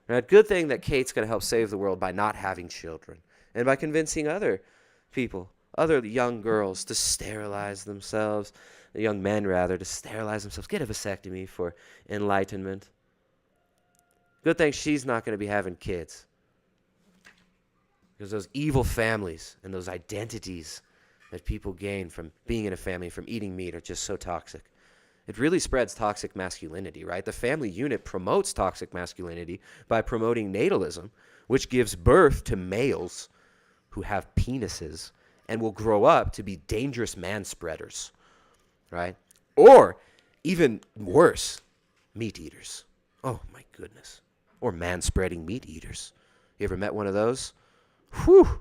Right? Good thing that Kate's going to help save the world by not having children and by convincing other people, other young girls to sterilize themselves, young men rather, to sterilize themselves, get a vasectomy for enlightenment. Good thing she's not going to be having kids. Because those evil families and those identities that people gain from being in a family, from eating meat, are just so toxic. It really spreads toxic masculinity, right? The family unit promotes toxic masculinity by promoting natalism, which gives birth to males who have penises and will grow up to be dangerous man-spreaders, right? Or even worse, meat eaters. Oh, my goodness. Or man-spreading meat eaters. You ever met one of those? Whew.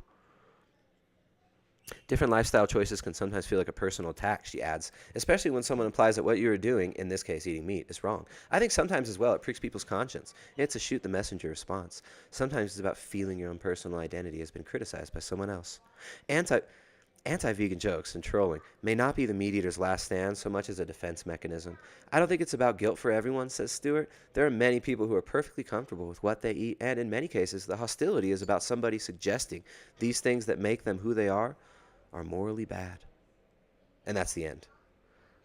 Different lifestyle choices can sometimes feel like a personal attack, she adds, especially when someone implies that what you are doing, in this case eating meat, is wrong. I think sometimes as well it pricks people's conscience. It's a shoot the messenger response. Sometimes it's about feeling your own personal identity has been criticized by someone else. Anti-vegan jokes and trolling may not be the meat eater's last stand so much as a defense mechanism. I don't think it's about guilt for everyone, says Stewart. There are many people who are perfectly comfortable with what they eat, and in many cases, the hostility is about somebody suggesting these things that make them who they are morally bad. And that's the end.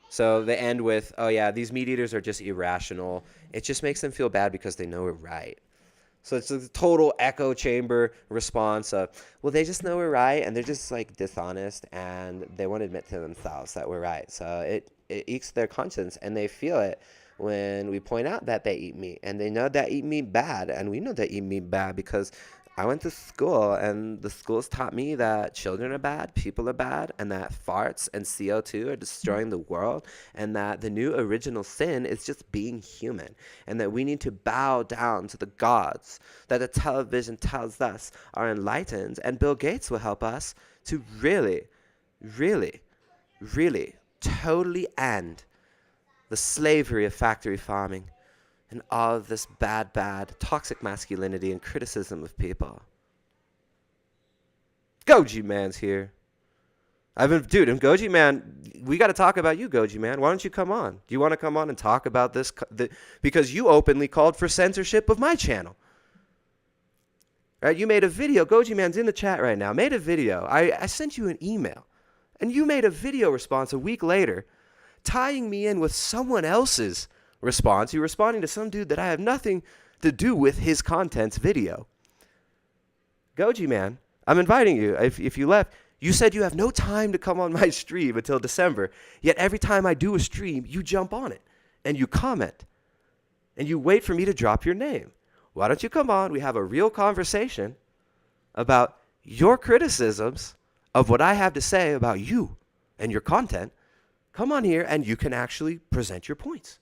So they end with, oh yeah, these meat eaters are just irrational. It just makes them feel bad because they know we're right. So it's a total echo chamber response of, well, they just know we're right, and they're just like dishonest, and they won't admit to themselves that we're right. So it ekes their conscience, and they feel it when we point out that they eat meat, and they know that eat meat bad, and we know they eat meat bad because I went to school, and the schools taught me that children are bad, people are bad, and that farts and CO2 are destroying the world, and that the new original sin is just being human, and that we need to bow down to the gods that the television tells us are enlightened, and Bill Gates will help us to really, really, really totally end the slavery of factory farming and all of this bad, toxic masculinity and criticism of people. GOJIMAN's here. Dude, and GOJIMAN, we got to talk about you, GOJIMAN. Why don't you come on? Do you want to come on and talk about this? Because you openly called for censorship of my channel. Right? You made a video. GOJIMAN's in the chat right now. Made a video. I sent you an email. And you made a video response a week later, tying me in with someone else's response. You're responding to some dude that I have nothing to do with his content's video. GOJIMAN, I'm inviting you. If you left, you said you have no time to come on my stream until December, yet every time I do a stream, you jump on it, and you comment, and you wait for me to drop your name. Why don't you come on? We have a real conversation about your criticisms of what I have to say about you and your content. Come on here, and you can actually present your points.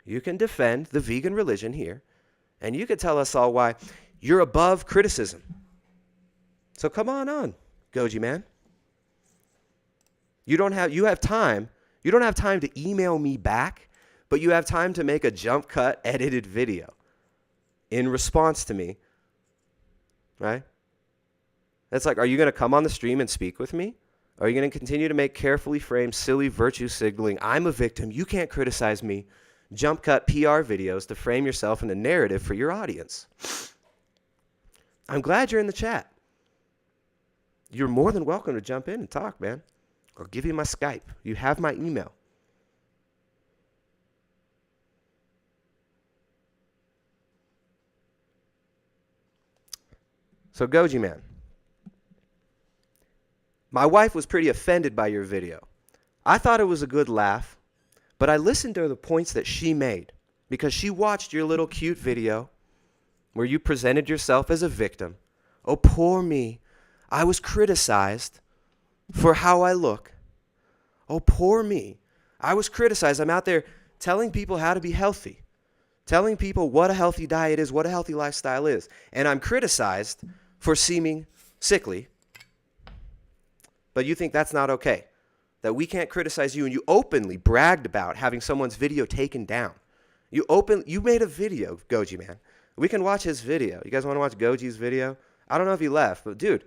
You can defend the vegan religion here, and you can tell us all why you're above criticism. So come on, GOJIMAN. You have time. You don't have time to email me back, but you have time to make a jump cut edited video in response to me, right? That's like, are you going to come on the stream and speak with me? Are you going to continue to make carefully framed, silly virtue signaling, I'm a victim, you can't criticize me, jump cut PR videos to frame yourself in a narrative for your audience? I'm glad you're in the chat. You're more than welcome to jump in and talk, man. I'll give you my Skype. You have my email. So GOJIMAN, my wife was pretty offended by your video. I thought it was a good laugh, but I listened to the points that she made because she watched your little cute video where you presented yourself as a victim. Oh, poor me. I was criticized for how I look. Oh, poor me. I was criticized. I'm out there telling people how to be healthy, telling people what a healthy diet is, what a healthy lifestyle is. And I'm criticized for seeming sickly. But you think that's not okay, that we can't criticize you, and you openly bragged about having someone's video taken down. You made a video, GOJIMAN. We can watch his video. You guys want to watch Goji's video? I don't know if he left, but dude,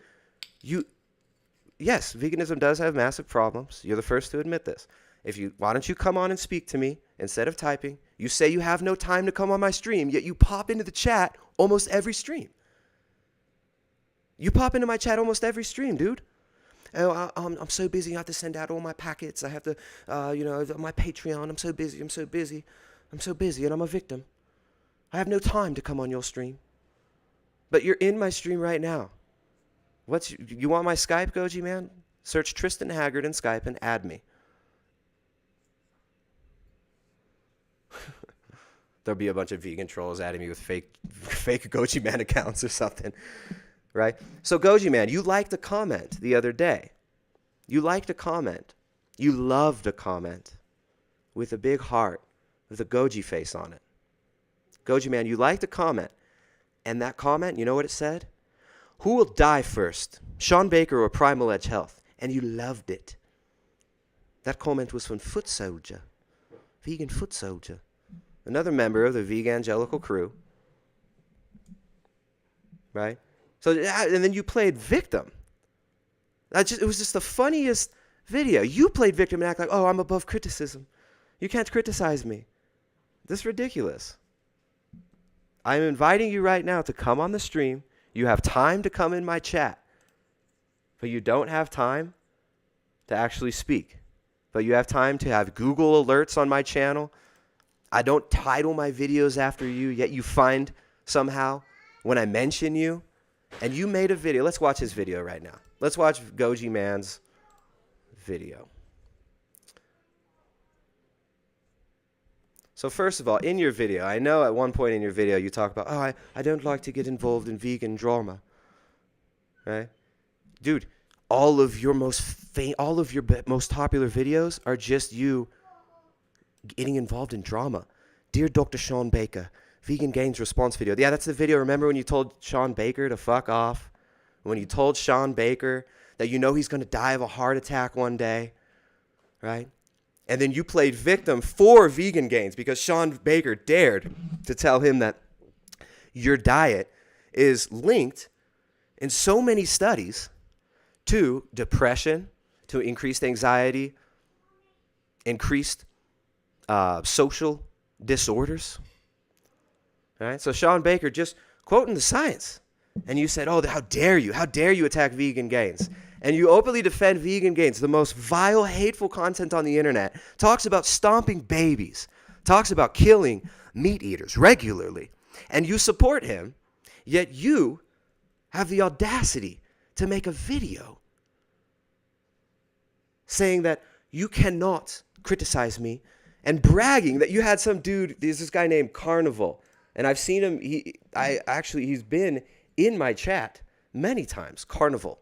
yes, veganism does have massive problems. You're the first to admit this. Why don't you come on and speak to me instead of typing? You say you have no time to come on my stream, yet you pop into the chat almost every stream. You pop into my chat almost every stream, dude. Oh, I'm so busy. I have to send out all my packets. I have to, my Patreon. I'm so busy, and I'm a victim. I have no time to come on your stream. But you're in my stream right now. You want my Skype, GOJIMAN? Search Tristan Haggard in Skype and add me. There'll be a bunch of vegan trolls adding me with fake GOJIMAN accounts or something, right? So GOJIMAN, you liked a comment the other day. You liked a comment. You loved a comment with a big heart with a Goji face on it. GOJIMAN, you liked a comment. And that comment, you know what it said? Who will die first, Sean Baker or Primal Edge Health? And you loved it. That comment was from Foot Soldier, Vegan Foot Soldier, another member of the Vegangelical crew, right? So, and then you played victim. It was just the funniest video. You played victim and act like, oh, I'm above criticism. You can't criticize me. This is ridiculous. I'm inviting you right now to come on the stream. You have time to come in my chat, but you don't have time to actually speak. But you have time to have Google alerts on my channel. I don't title my videos after you, yet you find somehow when I mention you. And you made a video. Let's watch his video right now. Let's watch GOJIMAN's video. So first of all, in your video, I know at one point in your video you talk about, oh, I don't like to get involved in vegan drama, right? Dude, all of your most popular videos are just you getting involved in drama. Dear Dr. Sean Baker, Vegan Gains response video. Yeah, that's the video. Remember when you told Sean Baker to fuck off? When you told Sean Baker that you know he's going to die of a heart attack one day, right? And then you played victim for Vegan Gains because Sean Baker dared to tell him that your diet is linked in so many studies to depression, to increased anxiety, increased social disorders. All right? So Sean Baker just quoting the science. And you said, oh, how dare you? How dare you attack Vegan Gains? And you openly defend Vegan Gains, the most vile, hateful content on the internet, talks about stomping babies, talks about killing meat eaters regularly. And you support him, yet you have the audacity to make a video saying that you cannot criticize me and bragging that you had some dude, there's this guy named Carnivore. And I've seen him, he's been in my chat many times, Carnivore.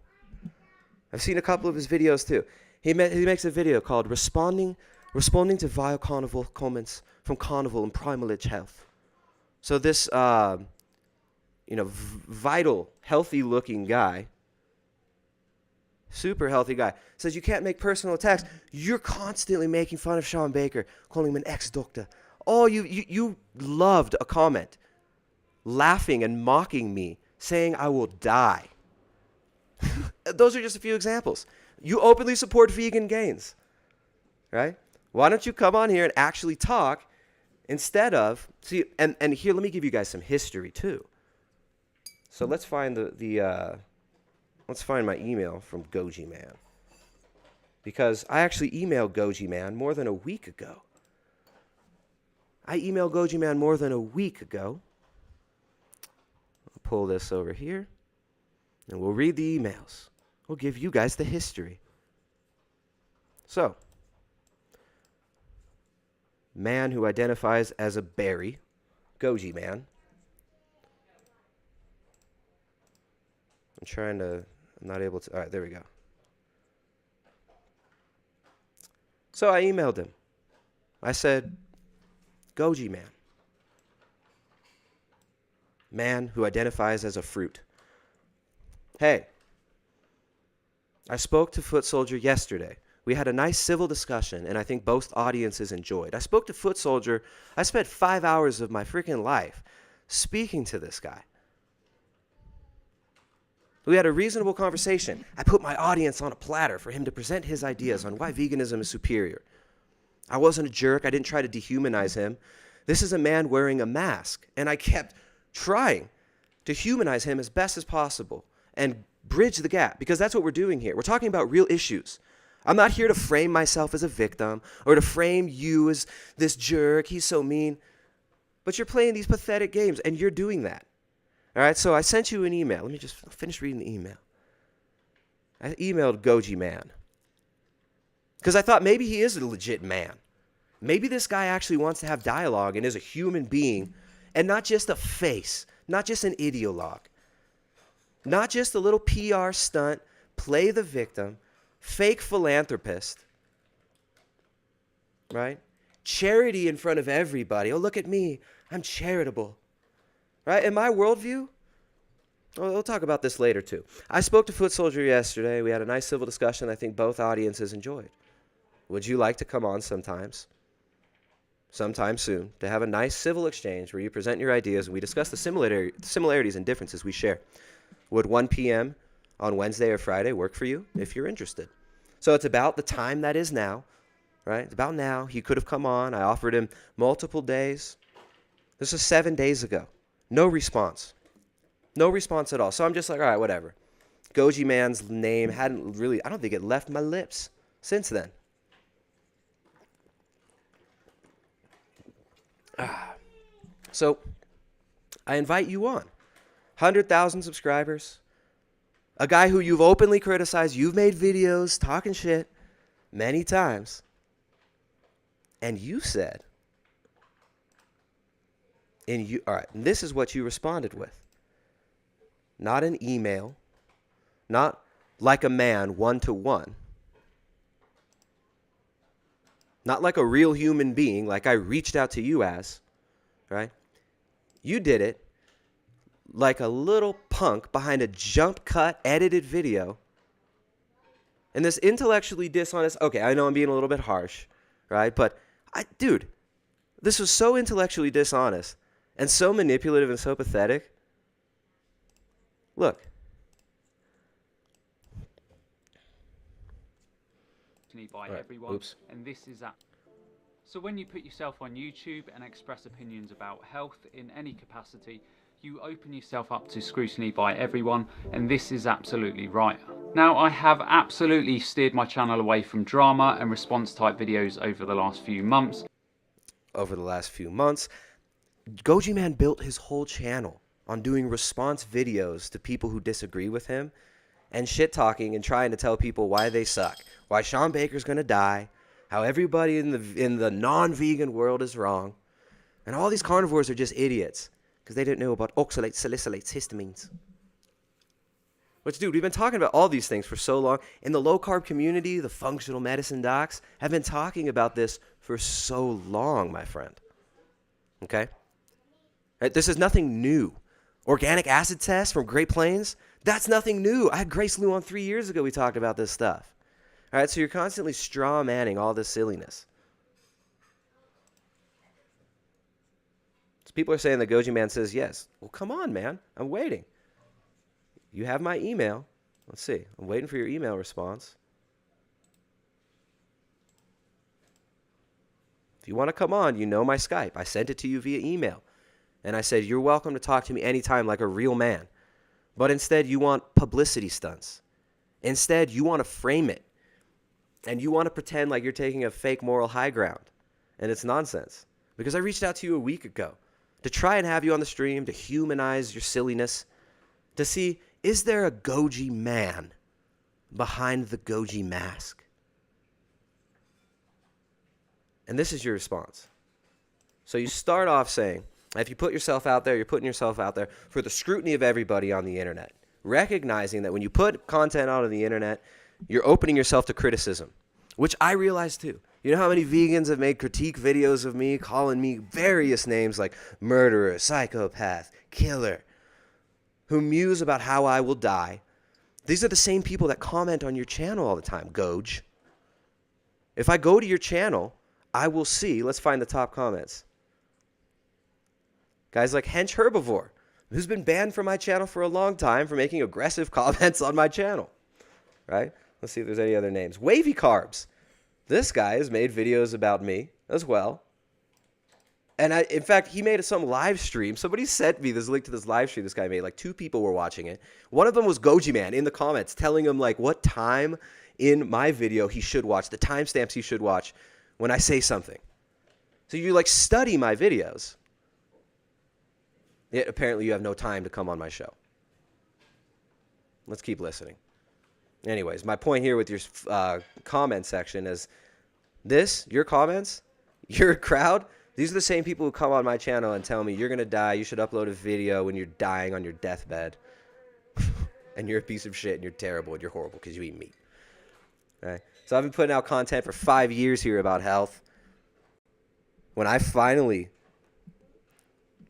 I've seen a couple of his videos too. He makes a video called Responding to Vile Carnivore Comments from Carnivore and Primal Edge Health. So this, vital, healthy-looking guy, super healthy guy, says you can't make personal attacks. You're constantly making fun of Sean Baker, calling him an ex-doctor. Oh, you loved a comment, laughing and mocking me, saying I will die. Those are just a few examples. You openly support Vegan Gains, right? Why don't you come on here and actually talk instead of see? And here, let me give you guys some history too. So let's find let's find my email from GOJIMAN, because I actually emailed GOJIMAN more than a week ago. I emailed GOJIMAN more than a week ago. I'll pull this over here. And we'll read the emails. We'll give you guys the history. So, man who identifies as a berry, GOJIMAN. I'm not able to, all right, there we go. So I emailed him. I said, GOJIMAN, man who identifies as a fruit. Hey, I spoke to Foot Soldier yesterday. We had a nice civil discussion, and I think both audiences enjoyed. I spoke to Foot Soldier. I spent 5 hours of my freaking life speaking to this guy. We had a reasonable conversation. I put my audience on a platter for him to present his ideas on why veganism is superior. I wasn't a jerk. I didn't try to dehumanize him. This is a man wearing a mask. And I kept trying to humanize him as best as possible and bridge the gap, because that's what we're doing here. We're talking about real issues. I'm not here to frame myself as a victim or to frame you as this jerk. He's so mean. But you're playing these pathetic games, and you're doing that. All right, so I sent you an email. Let me just finish reading the email. I emailed GOJIMAN because I thought maybe he is a legit man. Maybe this guy actually wants to have dialogue and is a human being and not just a face, not just an ideologue, not just a little PR stunt, play the victim, fake philanthropist, right? Charity in front of everybody. Oh, look at me. I'm charitable, right? In my worldview, we'll talk about this later too. I spoke to Foot Soldier yesterday. We had a nice civil discussion I think both audiences enjoyed. Would you like to come on sometime soon, to have a nice civil exchange where you present your ideas and we discuss the similarities and differences we share? Would 1 p.m. on Wednesday or Friday work for you if you're interested? So it's about the time that is now, right? It's about now. He could have come on. I offered him multiple days. This was 7 days ago. No response. No response at all. So I'm just like, all right, whatever. GOJIMAN's name hadn't really, I don't think it left my lips since then. So I invite you on. 100,000 subscribers. A guy who you've openly criticized. You've made videos talking shit many times. And you said, all right, and this is what you responded with. Not an email, not like a man one-to-one, not like a real human being, like I reached out to you as, right? You did it like a little punk behind a jump cut edited video. And this intellectually dishonest, okay, I know I'm being a little bit harsh, right? But dude, this was so intellectually dishonest and so manipulative and so pathetic. Look. By everyone. Oops. And this is that. So when you put yourself on YouTube and express opinions about health in any capacity, you open yourself up to scrutiny by everyone, and this is absolutely right. Now, I have absolutely steered my channel away from drama and response type videos over the last few months. GOJIMAN built his whole channel on doing response videos to people who disagree with him and shit talking and trying to tell people why they suck, why Sean Baker's going to die, how everybody in the non-vegan world is wrong, and all these carnivores are just idiots because they didn't know about oxalates, salicylates, histamines. Which, dude, we've been talking about all these things for so long. In the low-carb community, the functional medicine docs have been talking about this for so long, my friend. Okay? Right, this is nothing new. Organic acid test from Great Plains, that's nothing new. I had Grace Lou on 3 years ago. We talked about this stuff. All right, so you're constantly straw-manning all this silliness. So people are saying that GOJIMAN says yes. Well, come on, man. I'm waiting. You have my email. Let's see. I'm waiting for your email response. If you want to come on, you know my Skype. I sent it to you via email. And I said, you're welcome to talk to me anytime like a real man. But instead, you want publicity stunts. Instead, you want to frame it. And you want to pretend like you're taking a fake moral high ground. And it's nonsense. Because I reached out to you a week ago to try and have you on the stream, to humanize your silliness, to see, is there a GOJIMAN behind the Goji mask? And this is your response. So you start off saying, if you put yourself out there, you're putting yourself out there for the scrutiny of everybody on the internet. Recognizing that when you put content out on the internet, you're opening yourself to criticism, which I realize too. You know how many vegans have made critique videos of me, calling me various names like murderer, psychopath, killer, who muse about how I will die. These are the same people that comment on your channel all the time, Goj. If I go to your channel, I will see, let's find the top comments. Guys like Hench Herbivore, who's been banned from my channel for a long time for making aggressive comments on my channel, right? Let's see if there's any other names. Wavy Carbs, This guy has made videos about me as well. And in fact, he made some live stream. Somebody sent me this link to this live stream this guy made. Like 2 people were watching it. One of them was GOJIMAN in the comments telling him like what time in my video he should watch, the timestamps he should watch when I say something. So you like study my videos. Yet apparently you have no time to come on my show. Let's keep listening. Anyways, my point here with your comment section is this, your comments, your crowd, these are the same people who come on my channel and tell me you're going to die, you should upload a video when you're dying on your deathbed. And you're a piece of shit and you're terrible and you're horrible because you eat meat. Right? So I've been putting out content for 5 years here about health. When I finally...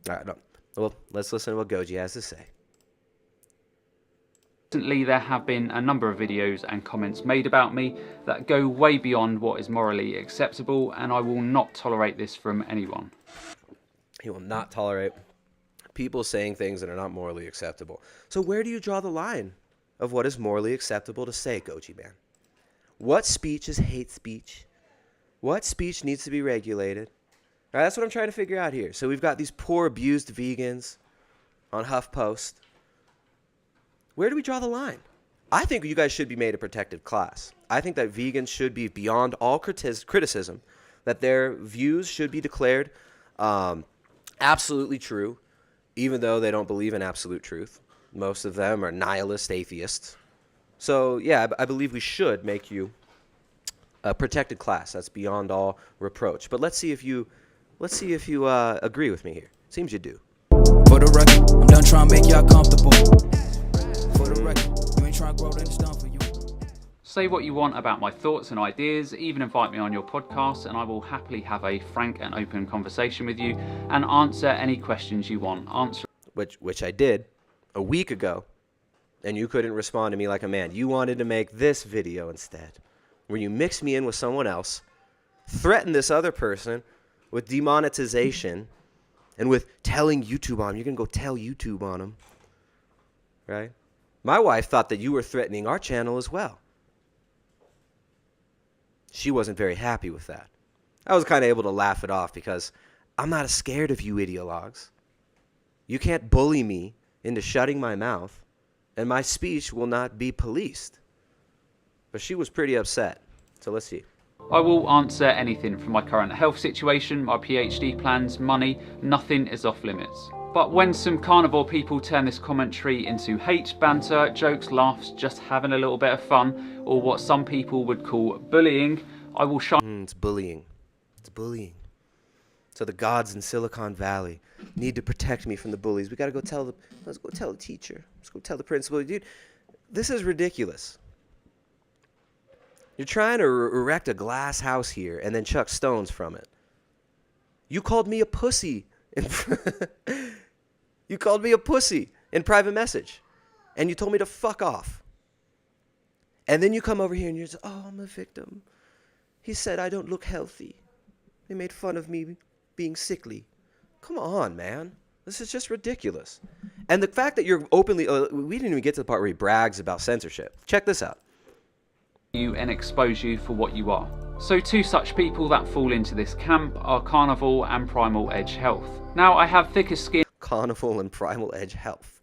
All right, no. Well, let's listen to what Goji has to say. Recently, there have been a number of videos and comments made about me that go way beyond what is morally acceptable, and I will not tolerate this from anyone. He will not tolerate people saying things that are not morally acceptable. So where do you draw the line of what is morally acceptable to say, GOJIMAN? What speech is hate speech? What speech needs to be regulated? All right, that's what I'm trying to figure out here. So we've got these poor abused vegans on HuffPost. Where do we draw the line? I think you guys should be made a protected class. I think that vegans should be beyond all criticism, that their views should be declared absolutely true, even though they don't believe in absolute truth. Most of them are nihilist atheists. So, yeah, I believe we should make you a protected class. That's beyond all reproach. But let's see if you agree with me here. Seems you do. For the record, I'm done trying to make y'all comfortable. For the record, you ain't trying to grow, then it's done for you. Say what you want about my thoughts and ideas, even invite me on your podcast, and I will happily have a frank and open conversation with you and answer any questions you want. Which I did a week ago, and you couldn't respond to me like a man. You wanted to make this video instead, where you mix me in with someone else, threaten this other person with demonetization, and with telling YouTube on them. You're going to go tell YouTube on them, right? My wife thought that you were threatening our channel as well. She wasn't very happy with that. I was kind of able to laugh it off because I'm not scared of you ideologues. You can't bully me into shutting my mouth, and my speech will not be policed. But she was pretty upset. So let's see. I will answer anything from my current health situation, my PhD plans, money. Nothing is off limits. But when some carnivore people turn this commentary into hate, banter, jokes, laughs, just having a little bit of fun, or what some people would call bullying, I will shine. It's bullying. It's bullying. So the gods in Silicon Valley need to protect me from the bullies. Let's go tell the teacher. Let's go tell the principal. Dude, this is ridiculous. You're trying to erect a glass house here and then chuck stones from it. You called me a pussy. You called me a pussy in private message. And you told me to fuck off. And then you come over here and you're just, oh, I'm a victim. He said I don't look healthy. They made fun of me being sickly. Come on, man. This is just ridiculous. And the fact that you're openly, we didn't even get to the part where he brags about censorship. Check this out. You and expose you for what you are. So 2 such people that fall into this camp are Carnivore and Primal Edge Health. Now I have thicker skin Carnivore and Primal Edge Health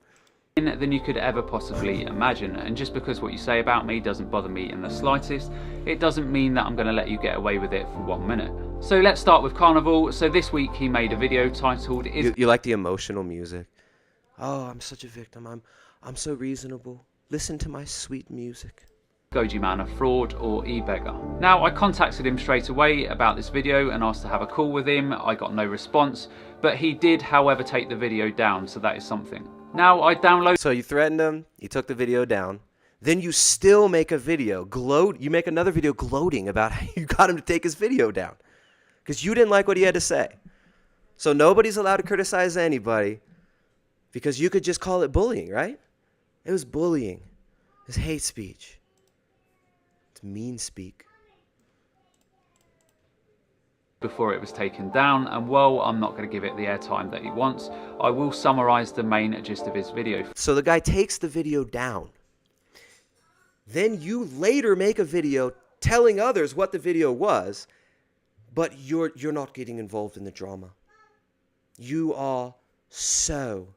than you could ever possibly imagine, and just because what you say about me doesn't bother me in the slightest, it doesn't mean that I'm going to let you get away with it for 1 minute. So let's start with Carnivore. So this week he made a video titled You like the emotional music? Oh, I'm such a victim. I'm so reasonable. Listen to my sweet music. GOJIMAN a fraud or e-beggar? Now I contacted him straight away about this video and asked to have a call with him. I got no response, but he did however take the video down, so that is something. Now I download. So you threatened him, you took the video down, then you still make a video, you make another video gloating about how you got him to take his video down. Because you didn't like what he had to say. So nobody's allowed to criticize anybody because you could just call it bullying, right? It was bullying. It was hate speech. Mean speak. Before it was taken down, and while I'm not going to give it the airtime that he wants, I will summarize the main gist of his video. So the guy takes the video down. Then you later make a video telling others what the video was, but you're not getting involved in the drama. You are so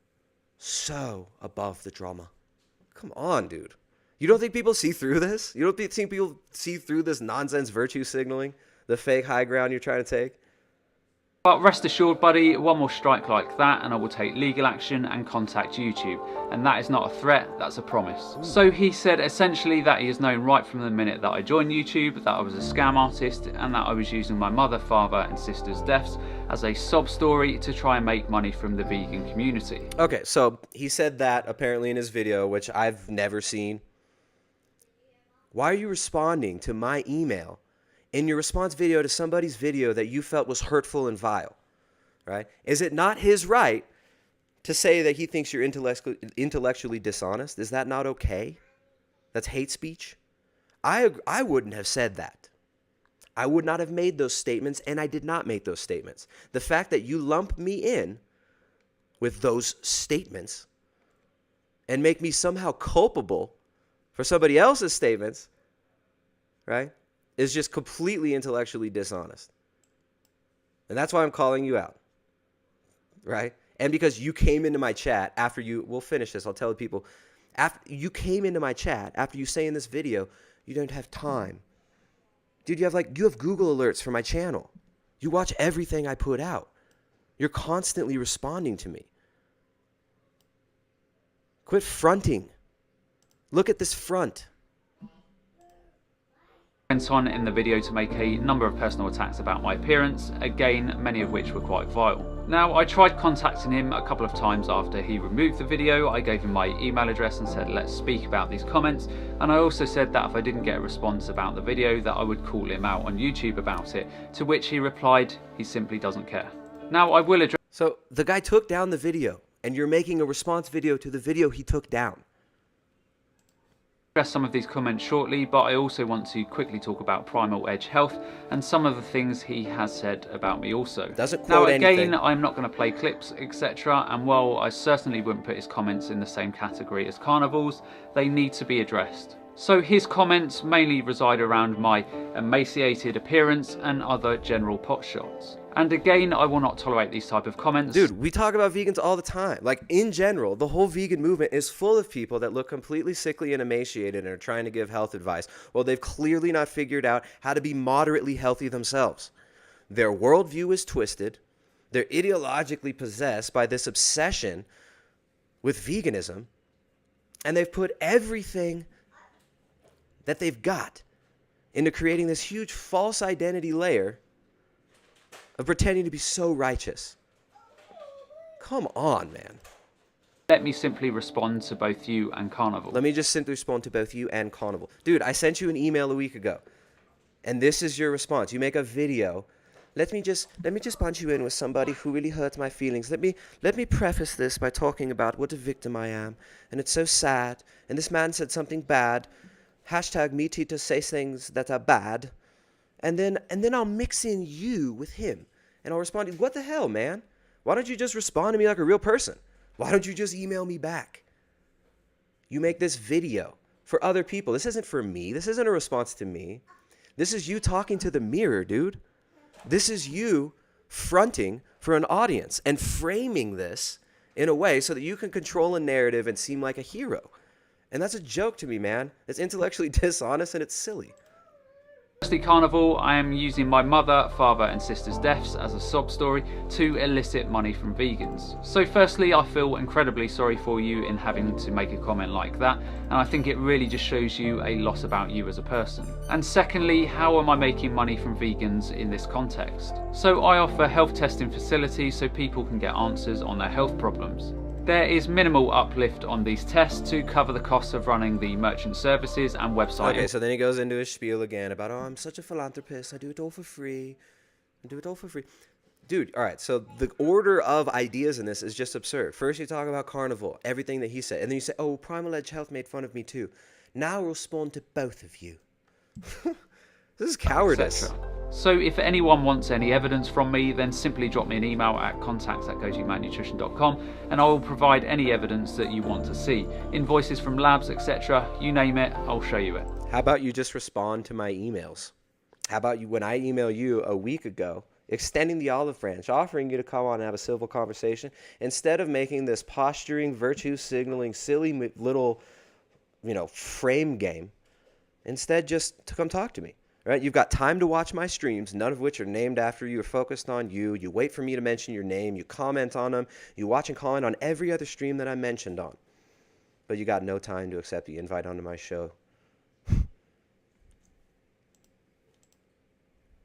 above the drama. Come on, dude. You don't think people see through this? You don't think people see through this nonsense virtue signaling? The fake high ground you're trying to take? But rest assured, buddy, one more strike like that and I will take legal action and contact YouTube. And that is not a threat, that's a promise. Ooh. So he said essentially that he has known right from the minute that I joined YouTube that I was a scam artist and that I was using my mother, father and sister's deaths as a sob story to try and make money from the vegan community. Okay, so he said that apparently in his video, which I've never seen. Why are you responding to my email in your response video to somebody's video that you felt was hurtful and vile, right? Is it not his right to say that he thinks you're intellectually dishonest? Is that not okay? That's hate speech? I wouldn't have said that. I would not have made those statements, and I did not make those statements. The fact that you lump me in with those statements and make me somehow culpable for somebody else's statements, right, is just completely intellectually dishonest. And that's why I'm calling you out, right? And because you came into my chat after we'll finish this, I'll tell the people, after you came into my chat, after you say in this video, you don't have time. Dude, you have Google alerts for my channel. You watch everything I put out. You're constantly responding to me. Quit fronting. Look at this front. Went on in the video to make a number of personal attacks about my appearance, again many of which were quite vile. Now I tried contacting him a couple of times after he removed the video. I gave him my email address and said let's speak about these comments, and I also said that if I didn't get a response about the video that I would call him out on YouTube about it, to which he replied he simply doesn't care. Now I will address... So the guy took down the video and you're making a response video to the video he took down. Some of these comments shortly, but I also want to quickly talk about Primal Edge Health and some of the things he has said about me also. Doesn't quote now again, anything. I'm not going to play clips, etc. And while I certainly wouldn't put his comments in the same category as carnivores, they need to be addressed. So his comments mainly reside around my emaciated appearance and other general pot shots. And again, I will not tolerate these type of comments. Dude, we talk about vegans all the time. Like, in general, the whole vegan movement is full of people that look completely sickly and emaciated and are trying to give health advice. Well, they've clearly not figured out how to be moderately healthy themselves. Their worldview is twisted. They're ideologically possessed by this obsession with veganism. And they've put everything that they've got into creating this huge false identity layer of pretending to be so righteous. Come on, man. Let me simply respond to both you and Carnivore. Let me just simply respond to both you and Carnivore. Dude, I sent you an email a week ago, and this is your response. You make a video. Let me just punch you in with somebody who really hurts my feelings. Let me preface this by talking about what a victim I am, and it's so sad. And this man said something bad. Hashtag MeToo says things that are bad. And then I'll mix in you with him. And I'll respond, what the hell, man? Why don't you just respond to me like a real person? Why don't you just email me back? You make this video for other people. This isn't for me. This isn't a response to me. This is you talking to the mirror, dude. This is you fronting for an audience and framing this in a way so that you can control a narrative and seem like a hero. And that's a joke to me, man. It's intellectually dishonest and it's silly. Firstly, Carnivore, I am using my mother, father and sister's deaths as a sob story to elicit money from vegans. So firstly, I feel incredibly sorry for you in having to make a comment like that, and I think it really just shows you a lot about you as a person. And secondly, how am I making money from vegans in this context? So I offer health testing facilities so people can get answers on their health problems. There is minimal uplift on these tests to cover the costs of running the merchant services and website. Okay, so then he goes into his spiel again about, oh, I'm such a philanthropist. I do it all for free. I do it all for free. Dude, all right, so the order of ideas in this is just absurd. First you talk about Carnivore, everything that he said. And then you say, oh, Primal Edge Health made fun of me too. Now I'll respond to both of you. This is cowardice. So if anyone wants any evidence from me, then simply drop me an email at contacts@gojimannutrition.com and I will provide any evidence that you want to see. Invoices from labs, etc. You name it, I'll show you it. How about you just respond to my emails? How about you, when I email you a week ago, extending the olive branch, offering you to come on and have a civil conversation, instead of making this posturing, virtue signaling, silly little, frame game, instead just to come talk to me. Right? You've got time to watch my streams, none of which are named after you or focused on you. You wait for me to mention your name. You comment on them. You watch and comment on every other stream that I mentioned on. But you got no time to accept the invite onto my show.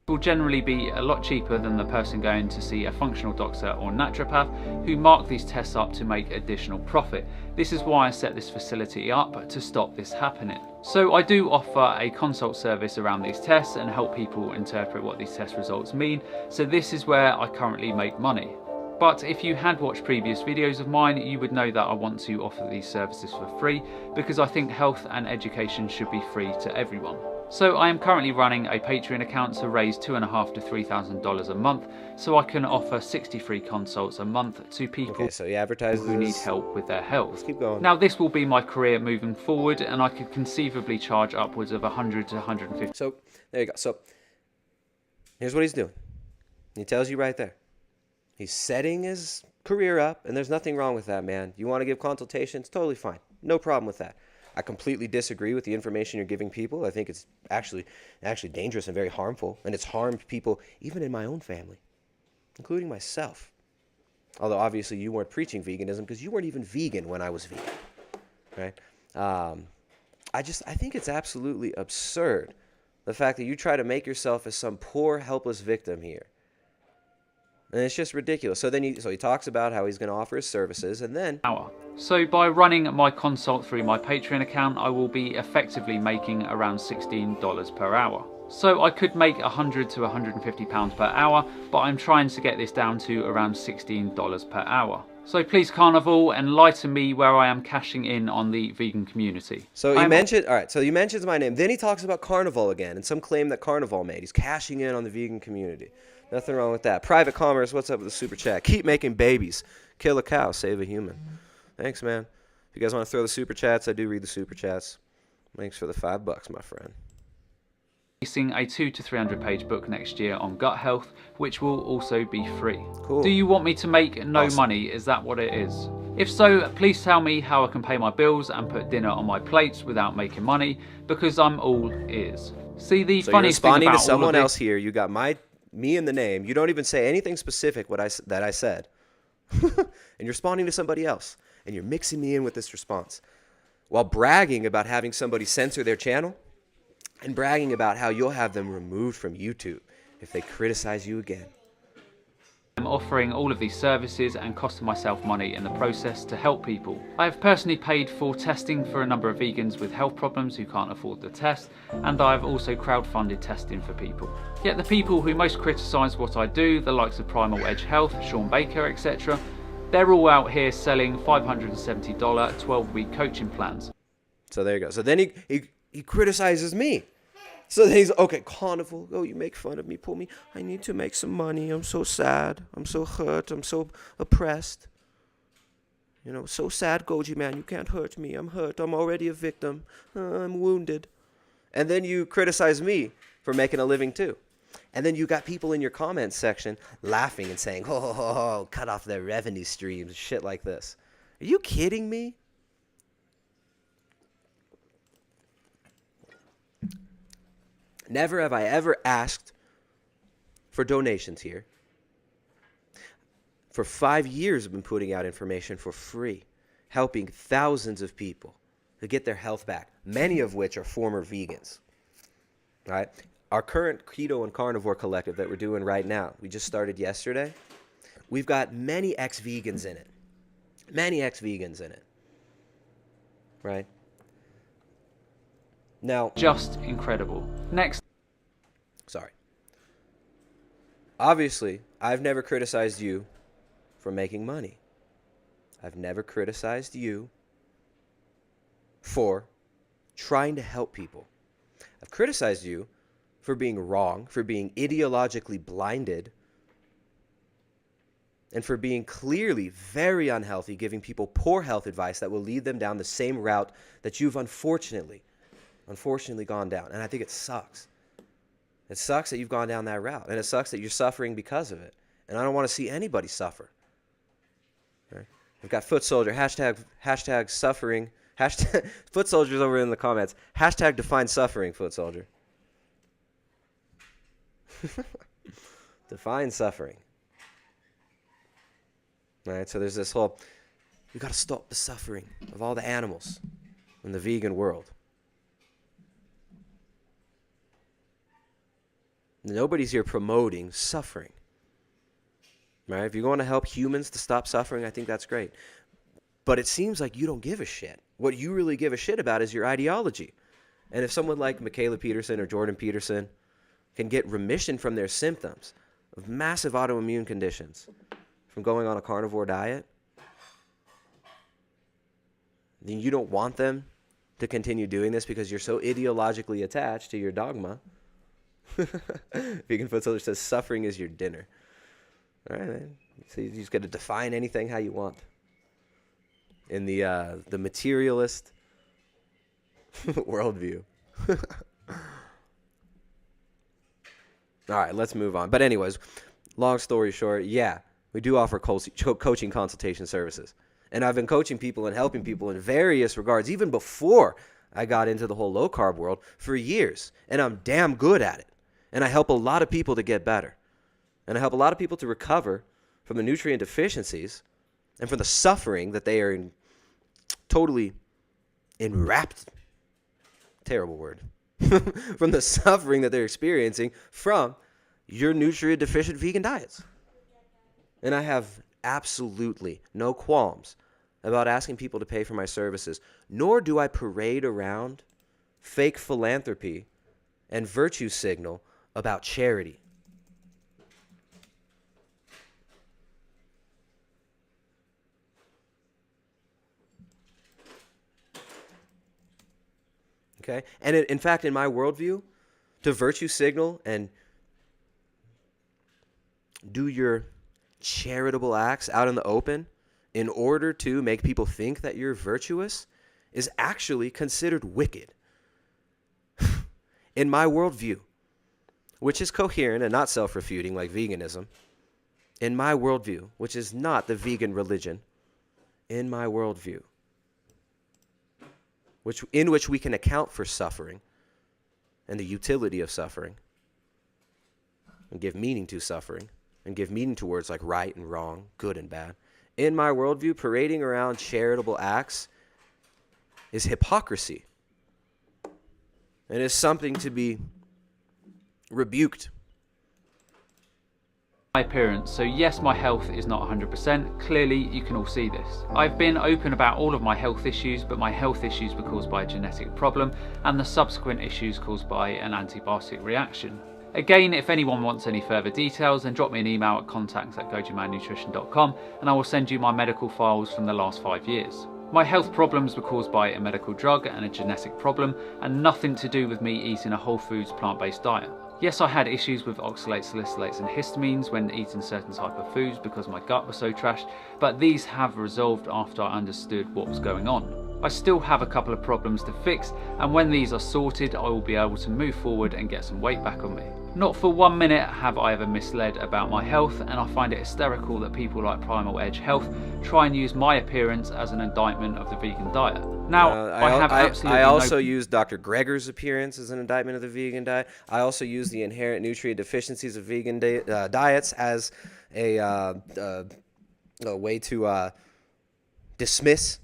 Will generally be a lot cheaper than the person going to see a functional doctor or naturopath who mark these tests up to make additional profit. This is why I set this facility up, to stop this happening. So I do offer a consult service around these tests and help people interpret what these test results mean. So this is where I currently make money. But if you had watched previous videos of mine, you would know that I want to offer these services for free because I think health and education should be free to everyone. So I am currently running a Patreon account to raise $2,500 to $3,000 a month so I can offer 60 free consults a month to people So he advertises who need help with their health. Let's keep going. Now this will be my career moving forward and I could conceivably charge upwards of $100 to $150. So there you go. So here's what he's doing. He tells you right there. He's setting his career up, and there's nothing wrong with that, man. You want to give consultations? Totally fine. No problem with that. I completely disagree with the information you're giving people. I think it's actually dangerous and very harmful, and it's harmed people even in my own family, including myself. Although obviously you weren't preaching veganism because you weren't even vegan when I was vegan, right? I think it's absolutely absurd, the fact that you try to make yourself as some poor, helpless victim here. And it's just ridiculous. So he talks about how he's going to offer his services, and then So by running my consult through my Patreon account, I will be effectively making around $16 per hour. So I could make £100 to £150 per hour, but I'm trying to get this down to around $16 per hour. So please, Carnivore, enlighten me where I am cashing in on the vegan community. So he mentions my name. Then he talks about Carnivore again and some claim that Carnivore made. He's cashing in on the vegan community. Nothing wrong with that. Private Commerce, what's up with the super chat? Keep making babies. Kill a cow, save a human. Thanks, man. If you guys want to throw the super chats, I do read the super chats. Thanks for the $5, my friend. Releasing a 200 to 300 page book next year on gut health, which will also be free. Cool. Do you want me to make no Awesome. money? Is that what it is? If so, please tell me how I can pay my bills and put dinner on my plates without making money, because I'm all ears. See, the So you're funniest thing responding about to someone all of this, else here. You got me in the name. You don't even say anything specific that I said. And you're responding to somebody else. And you're mixing me in with this response while bragging about having somebody censor their channel and bragging about how you'll have them removed from YouTube if they criticize you again. I'm offering all of these services and costing myself money in the process to help people. I have personally paid for testing for a number of vegans with health problems who can't afford the test, and I have also crowdfunded testing for people. Yet the people who most criticise what I do, the likes of Primal Edge Health, Sean Baker, etc., they're all out here selling $570 12-week coaching plans. So there you go. So then he criticizes me. So then he's, okay, Carnivore, oh, you make fun of me, pull me. I need to make some money. I'm so sad. I'm so hurt. I'm so oppressed. You know, so sad, GOJIMAN. You can't hurt me. I'm hurt. I'm already a victim. I'm wounded. And then you criticize me for making a living too. And then you got people in your comments section laughing and saying, oh, cut off their revenue streams, shit like this. Are you kidding me? Never have I ever asked for donations here. For 5 years, I've been putting out information for free, helping thousands of people to get their health back, many of which are former vegans. All right? Our current keto and carnivore collective that we're doing right now, we just started yesterday. We've got many ex-vegans in it. Many ex-vegans in it. Right? Now, Just incredible. Next. sorry. Obviously, I've never criticized you for making money. I've never criticized you for trying to help people. I've criticized you for being wrong, for being ideologically blinded, and for being clearly very unhealthy, giving people poor health advice that will lead them down the same route that you've unfortunately gone down. And I think it sucks. It sucks that you've gone down that route, and it sucks that you're suffering because of it. And I don't want to see anybody suffer. Right? We've got foot soldier, hashtag suffering, hashtag foot soldiers over in the comments, hashtag define suffering, foot soldier. Define suffering. All right, so there's this whole, we got to stop the suffering of all the animals in the vegan world. Nobody's here promoting suffering. Right? If you're going to help humans to stop suffering, I think that's great. But it seems like you don't give a shit. What you really give a shit about is your ideology. And if someone like Michaela Peterson or Jordan Peterson can get remission from their symptoms of massive autoimmune conditions from going on a carnivore diet, then you don't want them to continue doing this because you're so ideologically attached to your dogma. Vegan Foot Soldier says suffering is your dinner. All right, man. So you just got to define anything how you want. In the materialist worldview. All right, let's move on. But anyways, long story short, yeah, we do offer coaching consultation services. And I've been coaching people and helping people in various regards, even before I got into the whole low-carb world, for years. And I'm damn good at it. And I help a lot of people to get better. And I help a lot of people to recover from the nutrient deficiencies and from the suffering that they are totally enwrapped, terrible word, from the suffering that they're experiencing from your nutrient deficient vegan diets. And I have absolutely no qualms about asking people to pay for my services, nor do I parade around fake philanthropy and virtue signal about charity. Okay? And in fact, in my worldview, to virtue signal and do your charitable acts out in the open in order to make people think that you're virtuous is actually considered wicked. In my worldview, which is coherent and not self-refuting like veganism, in my worldview, which is not the vegan religion, in my worldview, in which we can account for suffering and the utility of suffering and give meaning to suffering and give meaning to words like right and wrong, good and bad. In my worldview, parading around charitable acts is hypocrisy and is something to be rebuked. My appearance. So yes, my health is not 100%. Clearly, you can all see this. I've been open about all of my health issues, but my health issues were caused by a genetic problem and the subsequent issues caused by an antibiotic reaction. Again, if anyone wants any further details, then drop me an email at contacts@gojimannutrition.com and I will send you my medical files from the last 5 years. My health problems were caused by a medical drug and a genetic problem, and nothing to do with me eating a whole foods plant-based diet. Yes, I had issues with oxalates, salicylates and histamines when eating certain type of foods because my gut was so trashed, but these have resolved after I understood what was going on. I still have a couple of problems to fix, and when these are sorted, I will be able to move forward and get some weight back on me. Not for 1 minute have I ever misled about my health, and I find it hysterical that people like Primal Edge Health try and use my appearance as an indictment of the vegan diet. Now, I also use Dr. Greger's appearance as an indictment of the vegan diet. I also use the inherent nutrient deficiencies of vegan diets as a way to dismiss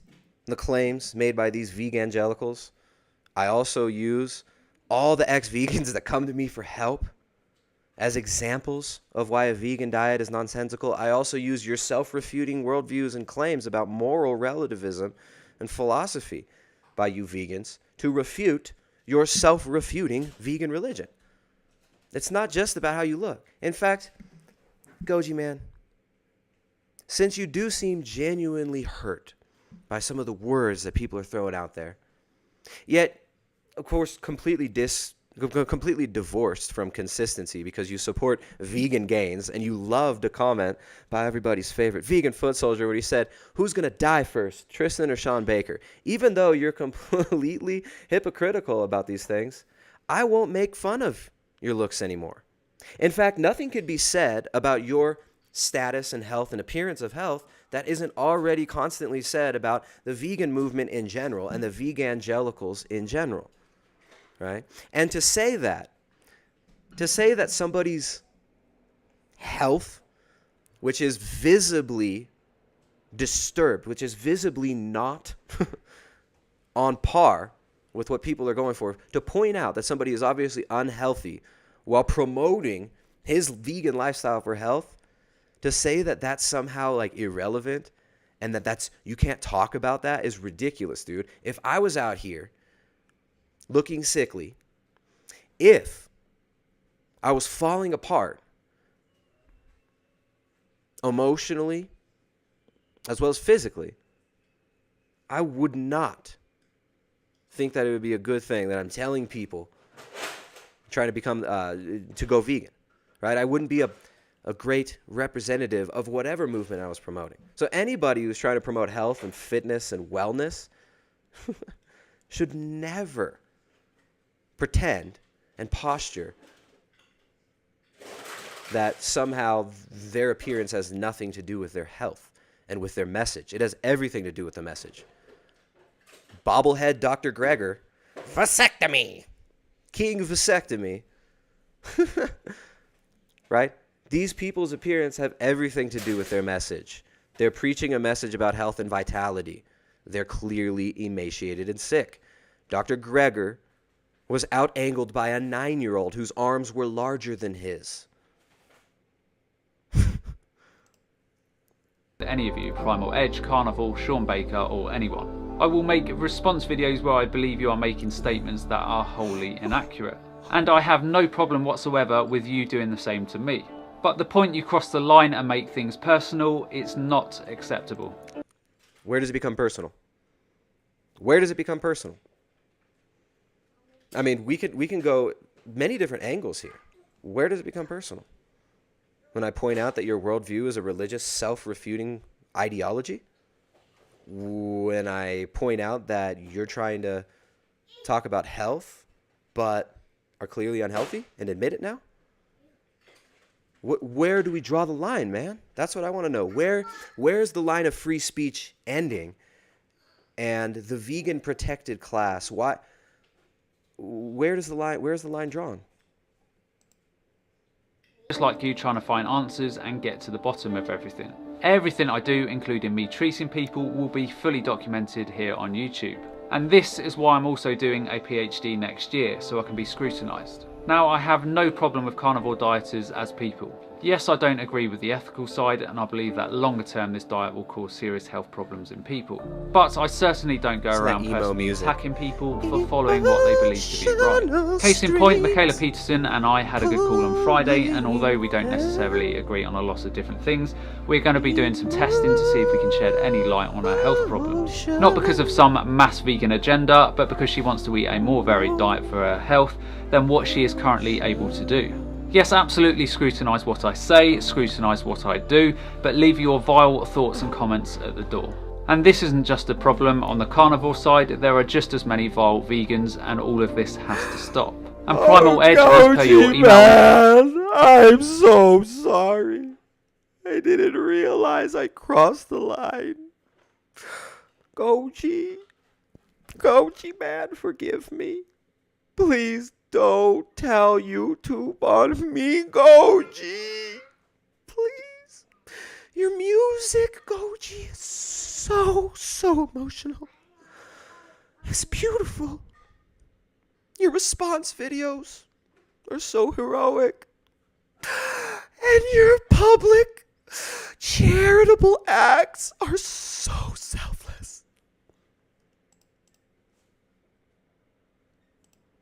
the claims made by these vegangelicals. I also use all the ex-vegans that come to me for help as examples of why a vegan diet is nonsensical. I also use your self-refuting worldviews and claims about moral relativism and philosophy by you vegans to refute your self-refuting vegan religion. It's not just about how you look. In fact, GOJIMAN, since you do seem genuinely hurt by some of the words that people are throwing out there, yet, of course, completely completely divorced from consistency because you support vegan gains and you love to comment by everybody's favorite vegan foot soldier when he said, who's going to die first, Tristan or Sean Baker? Even though you're completely hypocritical about these things, I won't make fun of your looks anymore. In fact, nothing could be said about your status and health and appearance of health that isn't already constantly said about the vegan movement in general and the vegangelicals in general, right? And to say that somebody's health, which is visibly disturbed, which is visibly not on par with what people are going for, to point out that somebody is obviously unhealthy while promoting his vegan lifestyle for health, to say that that's somehow like irrelevant and that's you can't talk about that is ridiculous, dude. If I was out here looking sickly, if I was falling apart emotionally as well as physically, I would not think that it would be a good thing that I'm telling people trying to become to go vegan, right? I wouldn't be a great representative of whatever movement I was promoting. So anybody who's trying to promote health and fitness and wellness should never pretend and posture that somehow their appearance has nothing to do with their health and with their message. It has everything to do with the message. Bobblehead Dr. Gregor, vasectomy, king vasectomy, right? These people's appearance have everything to do with their message. They're preaching a message about health and vitality. They're clearly emaciated and sick. Dr. Gregor was out-angled by a 9-year-old whose arms were larger than his. Any of you, Primal Edge, Carnivore, Sean Baker, or anyone. I will make response videos where I believe you are making statements that are wholly inaccurate. And I have no problem whatsoever with you doing the same to me. But the point you cross the line and make things personal, it's not acceptable. Where does it become personal? Where does it become personal? I mean, we can go many different angles here. Where does it become personal? When I point out that your worldview is a religious, self-refuting ideology? When I point out that you're trying to talk about health, but are clearly unhealthy and admit it now? Where do we draw the line, man? That's what I want to know. Where's the line of free speech ending and the vegan protected class? Where's the line drawn? Just like you trying to find answers and get to the bottom of everything. Everything I do, including me treating people, will be fully documented here on YouTube. And this is why I'm also doing a PhD next year, so I can be scrutinised. Now, I have no problem with carnivore dieters as people. Yes, I don't agree with the ethical side, and I believe that longer term this diet will cause serious health problems in people. But I certainly don't go around personally attacking people for following what they believe to be right. Case in point, Michaela Peterson and I had a good call on Friday, and although we don't necessarily agree on a lot of different things, we're going to be doing some testing to see if we can shed any light on her health problems. Not because of some mass vegan agenda, but because she wants to eat a more varied diet for her health than what she is currently able to do. Yes, absolutely scrutinise what I say, scrutinise what I do, but leave your vile thoughts and comments at the door. And this isn't just a problem on the carnivore side, there are just as many vile vegans, and all of this has to stop. And Primal Edge, as per your email... Man, I'm so sorry. I didn't realize I crossed the line. GOJIMAN, forgive me. Please don't tell YouTube on me, Goji. Please. Your music, Goji, is so emotional. It's beautiful. Your response videos are so heroic. And your public charitable acts are so selfless.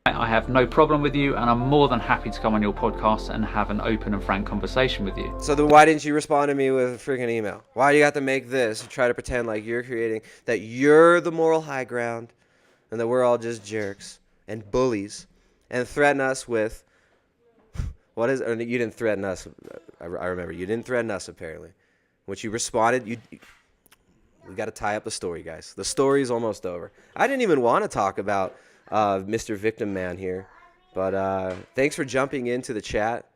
I have no problem with you, and I'm more than happy to come on your podcast and have an open and frank conversation with you. So then why didn't you respond to me with a freaking email? Why do you have to make this and try to pretend like you're creating, that you're the moral high ground and that we're all just jerks and bullies and threaten us with, what is, or you didn't threaten us. I remember you didn't threaten us apparently. Which you responded, we got to tie up the story, guys. The story is almost over. I didn't even want to talk about Mr. Victim Man here, but thanks for jumping into the chat.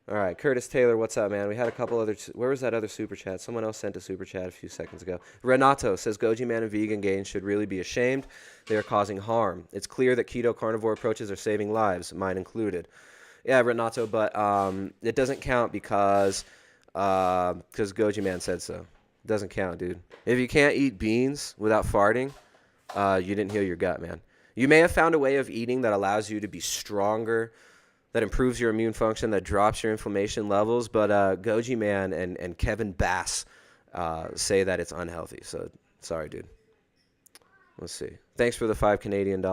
All right, Curtis Taylor, what's up, man? We had a couple other... Where was that other super chat? Someone else sent a super chat a few seconds ago. Renato says, GOJIMAN and vegan gains should really be ashamed. They are causing harm. It's clear that keto carnivore approaches are saving lives, mine included. Yeah, Renato, but it doesn't count because GOJIMAN said so. It doesn't count, dude. If you can't eat beans without farting, you didn't heal your gut, man. You may have found a way of eating that allows you to be stronger, that improves your immune function, that drops your inflammation levels. But GOJIMAN and Kevin Bass say that it's unhealthy. So sorry, dude. Let's see. Thanks for the $5 Canadian.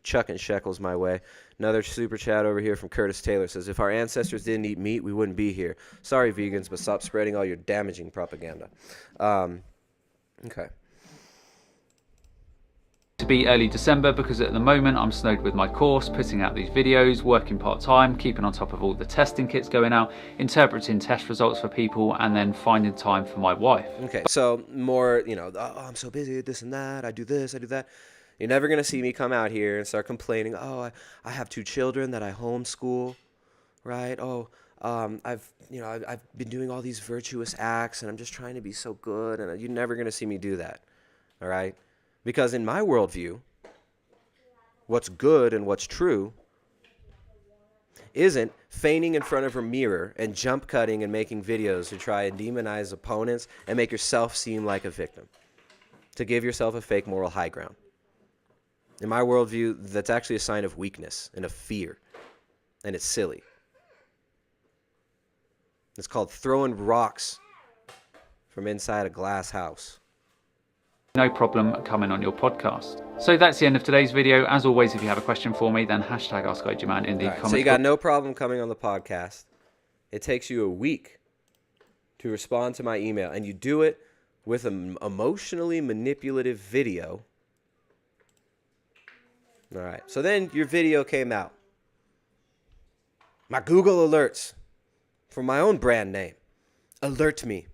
Chucking shekels my way. Another super chat over here from Curtis Taylor says, if our ancestors didn't eat meat, we wouldn't be here. Sorry, vegans, but stop spreading all your damaging propaganda. Okay. To be early December because at the moment I'm snowed with my course, putting out these videos, working part-time, keeping on top of all the testing kits going out, interpreting test results for people, and then finding time for my wife. Okay, so more, oh, I'm so busy, this and that, I do this, I do that. You're never going to see me come out here and start complaining, oh, I have 2 children that I homeschool, right? Oh, I've been doing all these virtuous acts and I'm just trying to be so good, and you're never going to see me do that, all right? Because in my worldview, what's good and what's true isn't feigning in front of a mirror and jump cutting and making videos to try and demonize opponents and make yourself seem like a victim, to give yourself a fake moral high ground. In my worldview, that's actually a sign of weakness and of fear, and it's silly. It's called throwing rocks from inside a glass house. No problem coming on your podcast. So that's the end of today's video. As always, if you have a question for me, then hashtag AskGoJiman in the comments. So you got no problem coming on the podcast. It takes you a week to respond to my email, and you do it with an emotionally manipulative video. All right. So then your video came out. My Google alerts for my own brand name alert me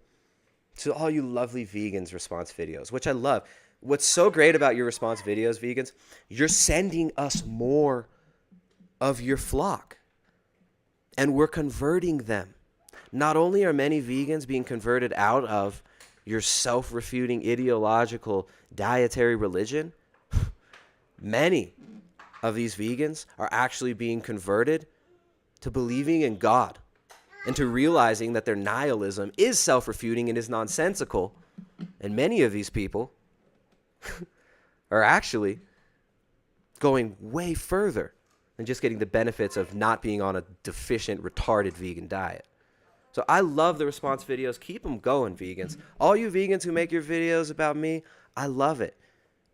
to all you lovely vegans response videos, which I love. What's so great about your response videos, vegans, you're sending us more of your flock, and we're converting them. Not only are many vegans being converted out of your self-refuting ideological dietary religion, many of these vegans are actually being converted to believing in God and to realizing that their nihilism is self-refuting and is nonsensical. And many of these people are actually going way further than just getting the benefits of not being on a deficient, retarded vegan diet. So I love the response videos. Keep them going, vegans. All you vegans who make your videos about me, I love it.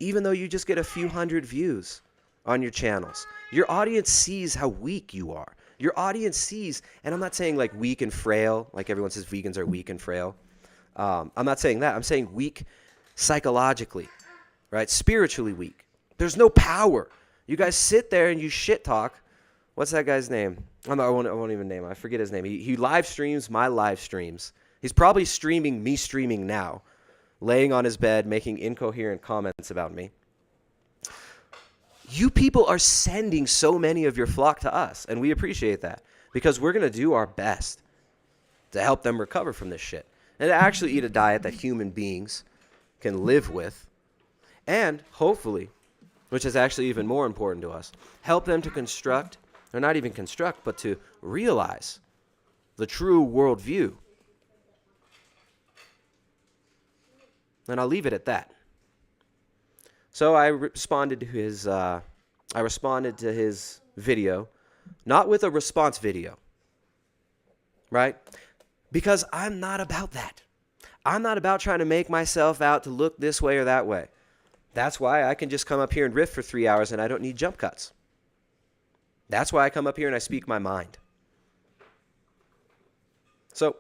Even though you just get a few hundred views on your channels, your audience sees how weak you are. Your audience sees, and I'm not saying like weak and frail, like everyone says vegans are weak and frail. I'm not saying that. I'm saying weak psychologically, right? Spiritually weak. There's no power. You guys sit there and you shit talk. What's that guy's name? I won't even name him. I forget his name. He live streams my live streams. He's probably streaming me streaming now, laying on his bed, making incoherent comments about me. You people are sending so many of your flock to us, and we appreciate that because we're going to do our best to help them recover from this shit and to actually eat a diet that human beings can live with, and hopefully, which is actually even more important to us, help them to construct, or not even construct, but to realize the true worldview. And I'll leave it at that. So I responded to his video, not with a response video, right? Because I'm not about that. I'm not about trying to make myself out to look this way or that way. That's why I can just come up here and riff for 3 hours and I don't need jump cuts. That's why I come up here and I speak my mind. So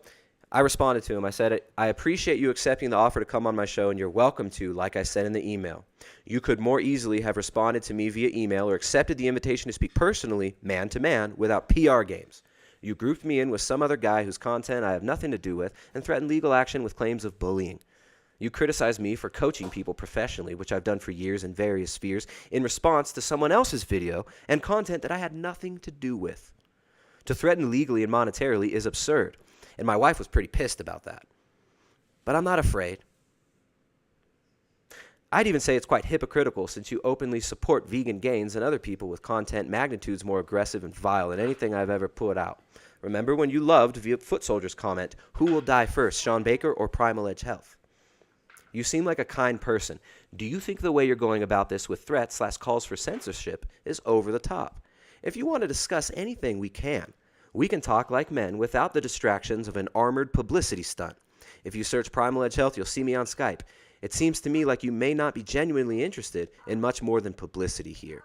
I responded to him. I said, I appreciate you accepting the offer to come on my show, and you're welcome to, like I said in the email. You could more easily have responded to me via email or accepted the invitation to speak personally, man to man, without PR games. You grouped me in with some other guy whose content I have nothing to do with and threatened legal action with claims of bullying. You criticized me for coaching people professionally, which I've done for years in various spheres, in response to someone else's video and content that I had nothing to do with. To threaten legally and monetarily is absurd, and my wife was pretty pissed about that. But I'm not afraid. I'd even say it's quite hypocritical since you openly support vegan gains and other people with content magnitudes more aggressive and vile than anything I've ever put out. Remember when you loved via Foot Soldier's comment, who will die first, Sean Baker or Primal Edge Health? You seem like a kind person. Do you think the way you're going about this with threats/calls for censorship is over the top? If you want to discuss anything, we can. We can talk like men without the distractions of an armored publicity stunt. If you search Primal Edge Health, you'll see me on Skype. It seems to me like you may not be genuinely interested in much more than publicity here,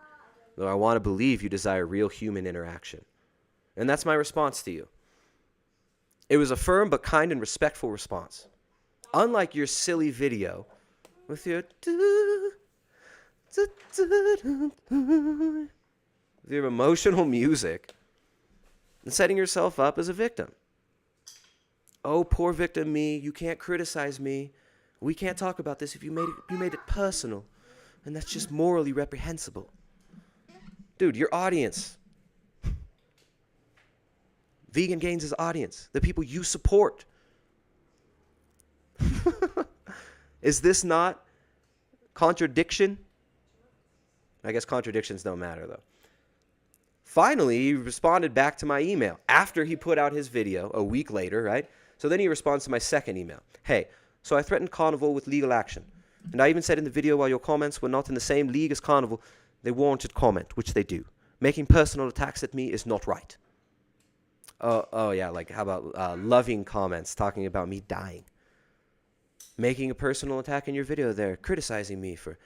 though I want to believe you desire real human interaction. And that's my response to you. It was a firm but kind and respectful response. Unlike your silly video with your emotional music and setting yourself up as a victim. Oh, poor victim me, you can't criticize me. We can't talk about this if you made it personal, and that's just morally reprehensible. Dude, your audience. Vegan Gains' audience, the people you support. Is this not contradiction? I guess contradictions don't matter, though. Finally, he responded back to my email after he put out his video a week later, right? So then he responds to my second email. Hey, so I threatened Carnivore with legal action. And I even said in the video, while your comments were not in the same league as Carnivore, they warranted comment, which they do. Making personal attacks at me is not right. Oh yeah, like how about loving comments talking about me dying? Making a personal attack in your video there, criticizing me for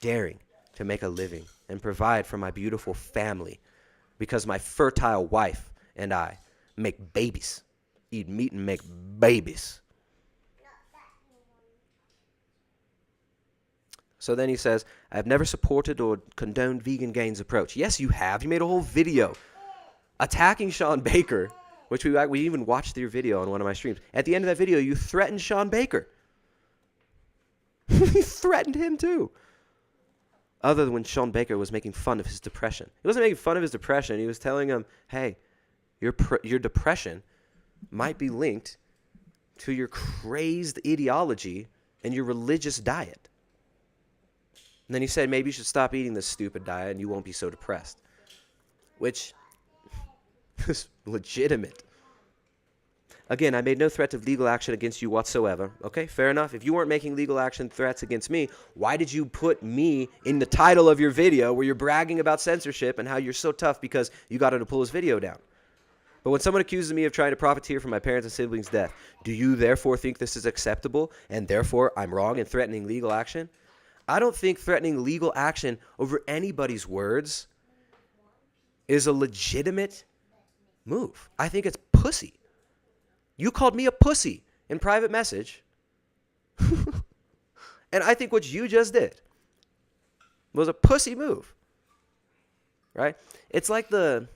daring to make a living and provide for my beautiful family because my fertile wife and I make babies, eat meat and make babies. So then he says, I've never supported or condoned Vegan Gains' approach. Yes, you have. You made a whole video attacking Sean Baker, which we even watched your video on one of my streams. At the end of that video, you threatened Sean Baker. You threatened him too. Other than when Sean Baker was making fun of his depression. He wasn't making fun of his depression. He was telling him, hey, your depression might be linked to your crazed ideology and your religious diet. And then he said, maybe you should stop eating this stupid diet and you won't be so depressed. Which is legitimate. Again, I made no threat of legal action against you whatsoever. Okay, fair enough. If you weren't making legal action threats against me, why did you put me in the title of your video where you're bragging about censorship and how you're so tough because you got him to pull his video down? But when someone accuses me of trying to profiteer from my parents' and siblings' death, do you therefore think this is acceptable and therefore I'm wrong in threatening legal action? I don't think threatening legal action over anybody's words is a legitimate move. I think it's pussy. You called me a pussy in private message. And I think what you just did was a pussy move. Right? It's like when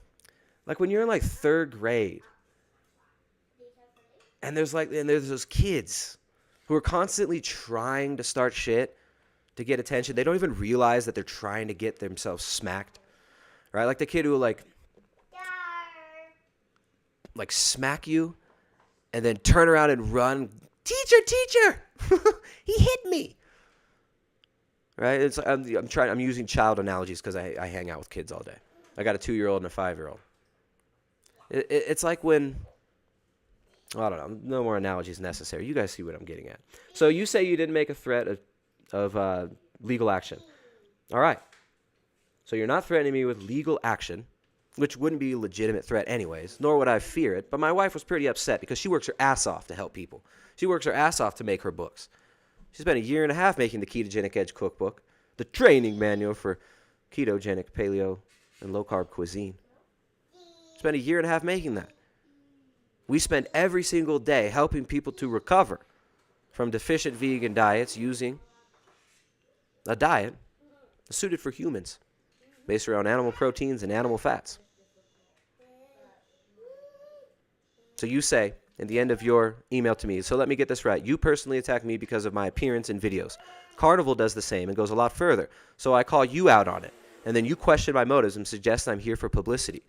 you're in like third grade and there's those kids who are constantly trying to start shit to get attention. They don't even realize that they're trying to get themselves smacked. Right? Like the kid who will like smack you and then turn around and run. Teacher, he hit me. Right? I'm using child analogies because I hang out with kids all day. I got a 2-year-old and a 5-year-old. It's like when, I don't know, no more analogies necessary. You guys see what I'm getting at. So you say you didn't make a threat of legal action. All right. So you're not threatening me with legal action, which wouldn't be a legitimate threat anyways, nor would I fear it. But my wife was pretty upset because she works her ass off to help people. She works her ass off to make her books. She spent 1.5 years making the Ketogenic Edge cookbook, the training manual for ketogenic, paleo, and low-carb cuisine. Spent 1.5 years making that. We spend every single day helping people to recover from deficient vegan diets using a diet suited for humans, based around animal proteins and animal fats. So you say, at the end of your email to me, so let me get this right. You personally attack me because of my appearance in videos. Carnivore does the same and goes a lot further. So I call you out on it. And then you question my motives and suggest I'm here for publicity.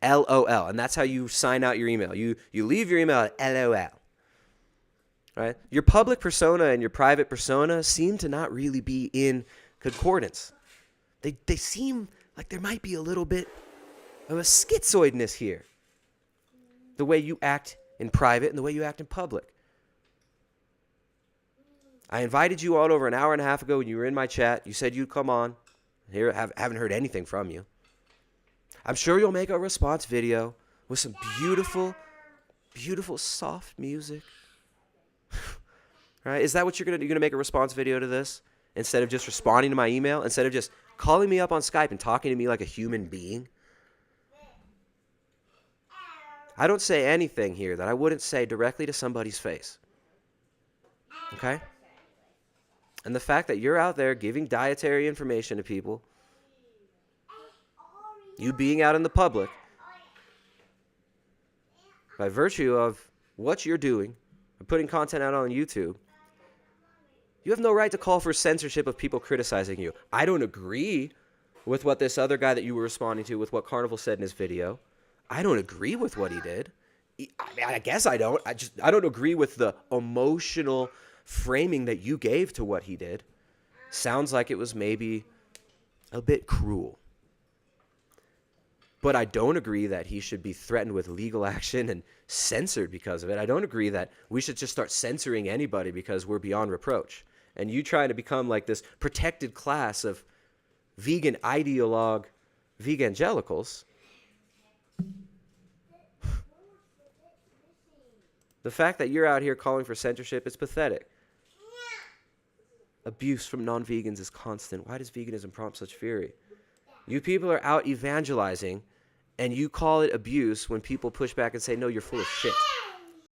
LOL. And that's how you sign out your email. You leave your email at LOL. Right? Your public persona and your private persona seem to not really be in concordance. They seem like there might be a little bit of a schizoidness here. The way you act in private and the way you act in public. I invited you on over an hour and a half ago when you were in my chat. You said you'd come on. Here, haven't heard anything from you. I'm sure you'll make a response video with some beautiful, beautiful, soft music. Right? Is that what you're going to do? You're going to make a response video to this? Instead of just responding to my email? Instead of just calling me up on Skype and talking to me like a human being? I don't say anything here that I wouldn't say directly to somebody's face. Okay? And the fact that you're out there giving dietary information to people, you being out in the public, by virtue of what you're doing, and putting content out on YouTube, you have no right to call for censorship of people criticizing you. I don't agree with what this other guy that you were responding to, with what Carnival said in his video. I don't agree with what he did. I guess I don't. I don't agree with the emotional framing that you gave to what he did. Sounds like it was maybe a bit cruel. But I don't agree that he should be threatened with legal action and censored because of it. I don't agree that we should just start censoring anybody because we're beyond reproach. And you trying to become like this protected class of vegan ideologue vegangelicals. The fact that you're out here calling for censorship is pathetic. Abuse from non-vegans is constant. Why does veganism prompt such fury? You people are out evangelizing, and you call it abuse when people push back and say, no, you're full of shit.